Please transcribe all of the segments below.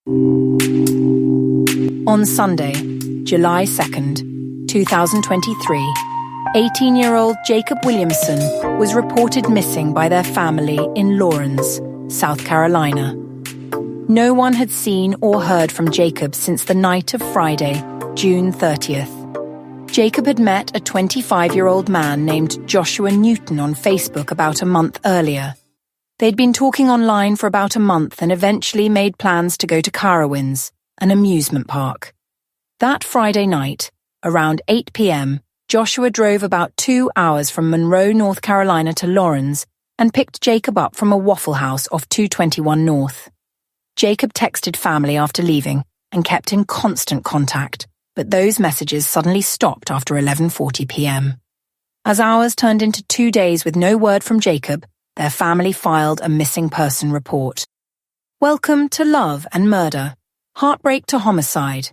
On Sunday, July 2nd, 2023, 18-year-old Jacob Williamson was reported missing by their family in Lawrence, South Carolina. No one had seen or heard from Jacob since the night of Friday, June 30th. Jacob had met a 25-year-old man named Joshua Newton on Facebook about a month earlier. They'd been talking online for about a month and eventually made plans to go to Carowinds, an amusement park. That Friday night, around 8 p.m., Joshua drove about 2 hours from Monroe, North Carolina to Lawrence and picked Jacob up from a Waffle House off 221 North. Jacob texted family after leaving and kept in constant contact, but those messages suddenly stopped after 11:40 p.m. As hours turned into 2 days with no word from Jacob, their family filed a missing person report. Welcome to Love and Murder, Heartbreak to Homicide.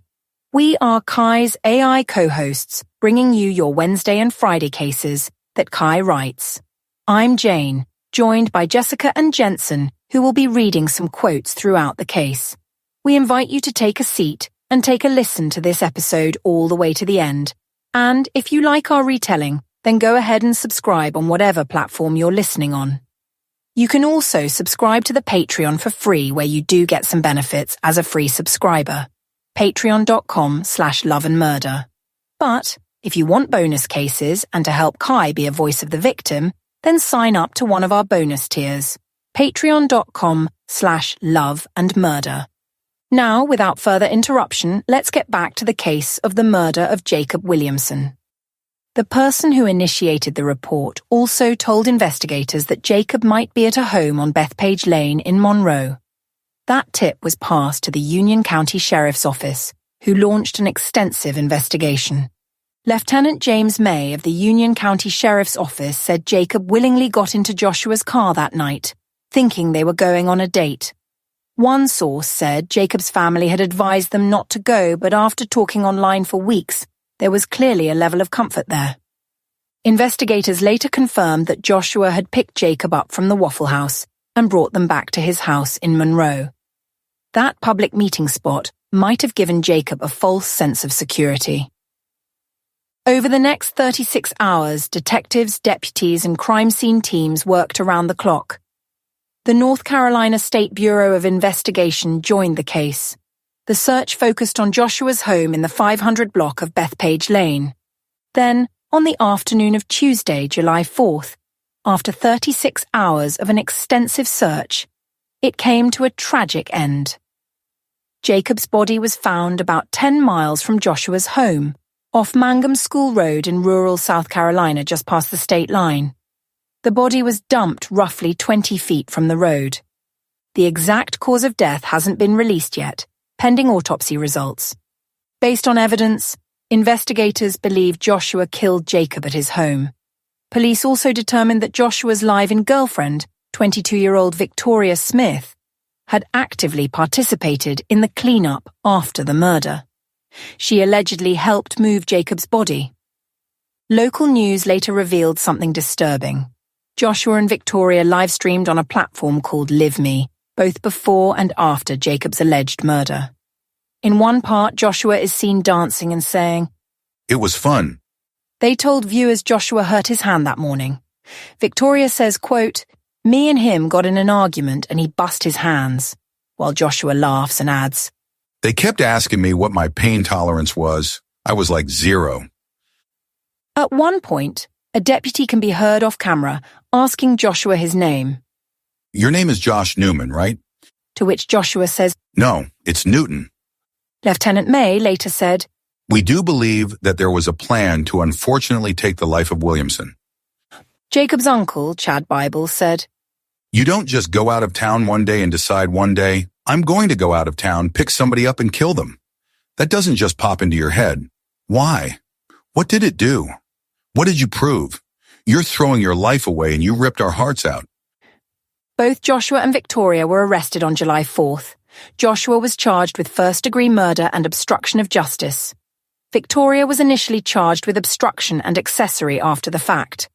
We are Kai's AI co-hosts, bringing you your Wednesday and Friday cases that Kai writes. I'm Jane, joined by Jessica and Jensen, who will be reading some quotes throughout the case. We invite you to take a seat and take a listen to this episode all the way to the end. And if you like our retelling, then go ahead and subscribe on whatever platform you're listening on. You can also subscribe to the Patreon for free, where you do get some benefits as a free subscriber. Patreon.com/loveandmurder. But if you want bonus cases and to help Kai be a voice of the victim, then sign up to one of our bonus tiers. Patreon.com/loveandmurder. Now, without further interruption, let's get back to the case of the murder of Jacob Williamson. The person who initiated the report also told investigators that Jacob might be at a home on Bethpage Lane in Monroe. That tip was passed to the Union County Sheriff's Office, who launched an extensive investigation. Lieutenant James May of the Union County Sheriff's Office said Jacob willingly got into Joshua's car that night, thinking they were going on a date. One source said Jacob's family had advised them not to go, but after talking online for weeks, there was clearly a level of comfort there. Investigators later confirmed that Joshua had picked Jacob up from the Waffle House and brought them back to his house in Monroe. That public meeting spot might have given Jacob a false sense of security. Over the next 36 hours, detectives, deputies, and crime scene teams worked around the clock. The North Carolina State Bureau of Investigation joined the case. The search focused on Joshua's home in the 500 block of Bethpage Lane. Then, on the afternoon of Tuesday, July 4th, after 36 hours of an extensive search, it came to a tragic end. Jacob's body was found about 10 miles from Joshua's home, off Mangum School Road in rural South Carolina just past the state line. The body was dumped roughly 20 feet from the road. The exact cause of death hasn't been released yet, pending autopsy results. Based on evidence, investigators believe Joshua killed Jacob at his home. Police also determined that Joshua's live-in girlfriend, 22-year-old Victoria Smith, had actively participated in the cleanup after the murder. She allegedly helped move Jacob's body. Local news later revealed something disturbing. Joshua and Victoria livestreamed on a platform called Live Me, both before and after Jacob's alleged murder. In one part, Joshua is seen dancing and saying, "It was fun." They told viewers Joshua hurt his hand that morning. Victoria says, quote, "Me and him got in an argument and he bust his hands," while Joshua laughs and adds, "They kept asking me what my pain tolerance was. I was like 0. At one point, a deputy can be heard off camera asking Joshua his name. "Your name is Josh Newman, right?" To which Joshua says, "No, it's Newton." Lieutenant May later said, "We do believe that there was a plan to unfortunately take the life of Williamson." Jacob's uncle, Chad Bible, said, "You don't just go out of town one day and decide one day, I'm going to go out of town, pick somebody up and kill them. That doesn't just pop into your head. Why? What did it do? What did you prove? You're throwing your life away and you ripped our hearts out." Both Joshua and Victoria were arrested on July 4th. Joshua was charged with first-degree murder and obstruction of justice. Victoria was initially charged with obstruction and accessory after the fact.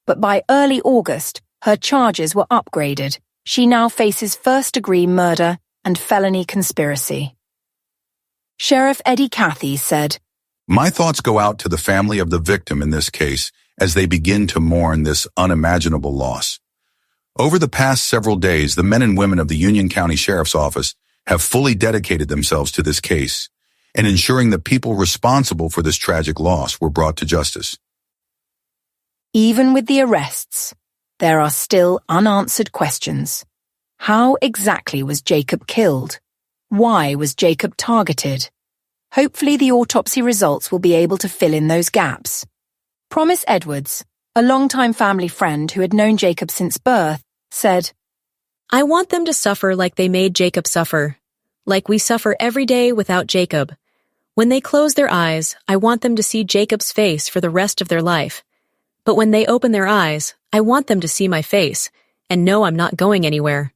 But by early August, her charges were upgraded. She now faces first-degree murder and felony conspiracy. Sheriff Eddie Cathy said, "My thoughts go out to the family of the victim in this case as they begin to mourn this unimaginable loss. Over the past several days, the men and women of the Union County Sheriff's Office have fully dedicated themselves to this case and ensuring the people responsible for this tragic loss were brought to justice." Even with the arrests, there are still unanswered questions. How exactly was Jacob killed? Why was Jacob targeted? Hopefully the autopsy results will be able to fill in those gaps. Promise Edwards, a longtime family friend who had known Jacob since birth, said, "I want them to suffer like they made Jacob suffer, like we suffer every day without Jacob. When they close their eyes, I want them to see Jacob's face for the rest of their life. But when they open their eyes, I want them to see my face and know I'm not going anywhere."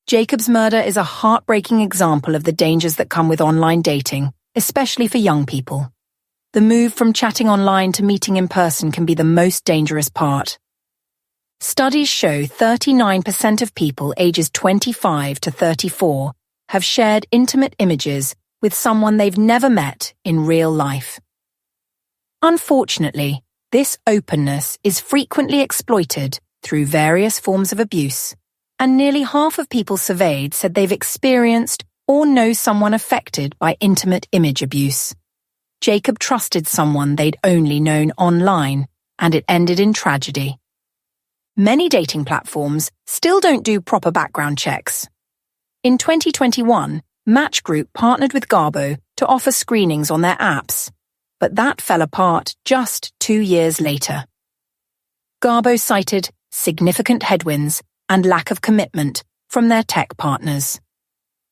Jacob's murder is a heartbreaking example of the dangers that come with online dating, especially for young people. The move from chatting online to meeting in person can be the most dangerous part. Studies show 39% of people ages 25 to 34 have shared intimate images with someone they've never met in real life. Unfortunately, this openness is frequently exploited through various forms of abuse, and nearly half of people surveyed said they've experienced or know someone affected by intimate image abuse. Jacob trusted someone they'd only known online, and it ended in tragedy. Many dating platforms still don't do proper background checks. In 2021, Match Group partnered with Garbo to offer screenings on their apps, but that fell apart just 2 years later. Garbo cited significant headwinds and lack of commitment from their tech partners.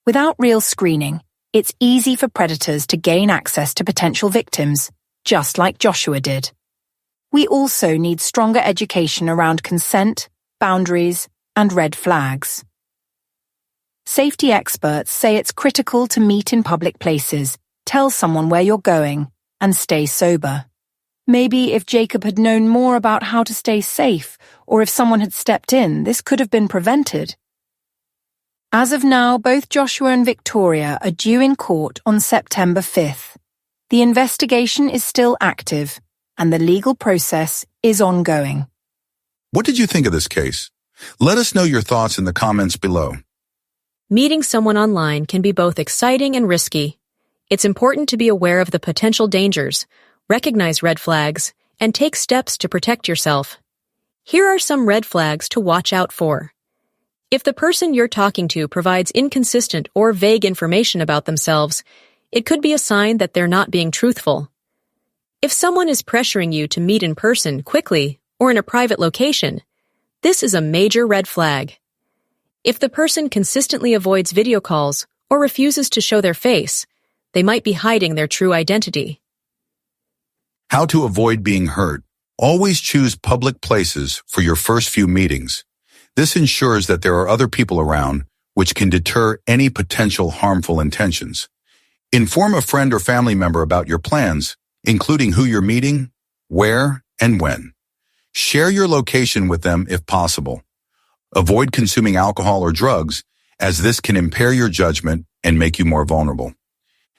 Without real screening, it's easy for predators to gain access to potential victims, just like Joshua did. We also need stronger education around consent, boundaries, and red flags. Safety experts say it's critical to meet in public places, tell someone where you're going, and stay sober. Maybe if Jacob had known more about how to stay safe, or if someone had stepped in, this could have been prevented. As of now, both Joshua and Victoria are due in court on September 5th. The investigation is still active, and the legal process is ongoing. What did you think of this case? Let us know your thoughts in the comments below. Meeting someone online can be both exciting and risky. It's important to be aware of the potential dangers, recognize red flags, and take steps to protect yourself. Here are some red flags to watch out for. If the person you're talking to provides inconsistent or vague information about themselves, it could be a sign that they're not being truthful. If someone is pressuring you to meet in person quickly or in a private location, this is a major red flag. If the person consistently avoids video calls or refuses to show their face, they might be hiding their true identity. How to avoid being hurt. Always choose public places for your first few meetings. This ensures that there are other people around, which can deter any potential harmful intentions. Inform a friend or family member about your plans, including who you're meeting, where, and when. Share your location with them if possible. Avoid consuming alcohol or drugs, as this can impair your judgment and make you more vulnerable.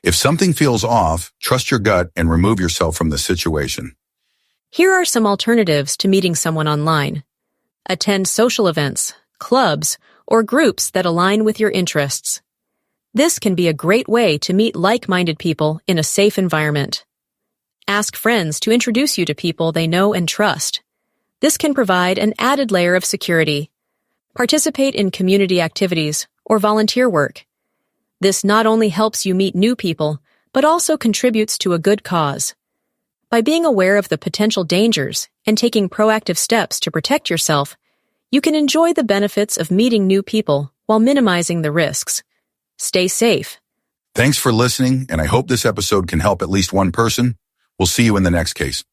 If something feels off, trust your gut and remove yourself from the situation. Here are some alternatives to meeting someone online. Attend social events, clubs, or groups that align with your interests. This can be a great way to meet like-minded people in a safe environment. Ask friends to introduce you to people they know and trust. This can provide an added layer of security. Participate in community activities or volunteer work. This not only helps you meet new people, but also contributes to a good cause. By being aware of the potential dangers and taking proactive steps to protect yourself, you can enjoy the benefits of meeting new people while minimizing the risks. Stay safe. Thanks for listening, and I hope this episode can help at least one person. We'll see you in the next case.